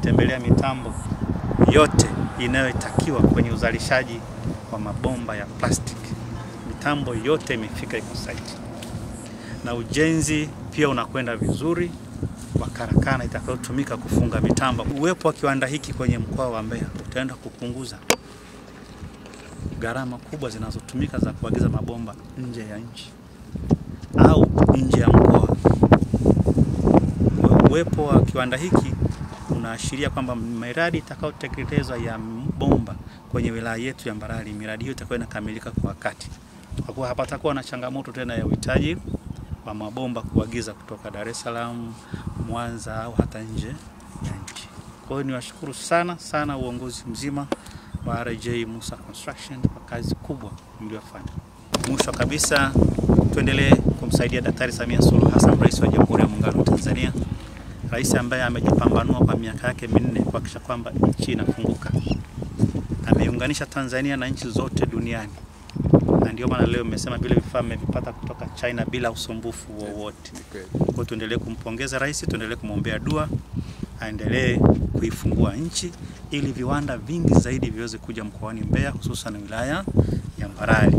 kutembelea mitambo yote inayotakiwa kwenye uzalishaji wa mabomba ya plastiki. Mitambo yote imefika iko site. Na ujenzi pia unakwenda vizuri wa karakana itakayotumika kufunga mitambo. Uwepo wa kiwanda hiki kwenye mkoa wa Mbeya utaenda kupunguza gharama kubwa zinazotumika za kuagiza mabomba nje ya nchi au nje ya mkoa. Uwepo wa kiwanda hiki unaashiria kwamba miradi itakayotekelezwa ya bomba kwenye wilaya yetu ya Mbarali, miradi hiyo itakuwa inakamilika kwa wakati. Kwa kuwa hapatakuwa na changamoto tena ya uhitaji wa mabomba kuagiza kutoka Dar es Salaam, Mwanza au hata nje ya nchi. Kwa hiyo niwashukuru sana uongozi mzima wa RJ Musa Construction kwa kazi kubwa mliofanya. Mwisho kabisa, tuendelee kumsaidia Daktari Samia Suluhu Hassan, Rais wa Jamhuri ya Muungano wa Tanzania. Rais ambaye amejipambanua kwa miaka yake 4 kuhakikisha kwamba nchi inafunguka. Ameunganisha Tanzania na nchi zote duniani. Na ndio maana leo nimesema vile vifaa mmevipata kutoka China bila usumbufu wowote. Kwa tuendelee kumpongeza rais, tuendelee kumwombea dua, aendelee kuifungua nchi ili viwanda vingi zaidi viweze kuja mkoani Mbeya, hususan wilaya ya Mbarali.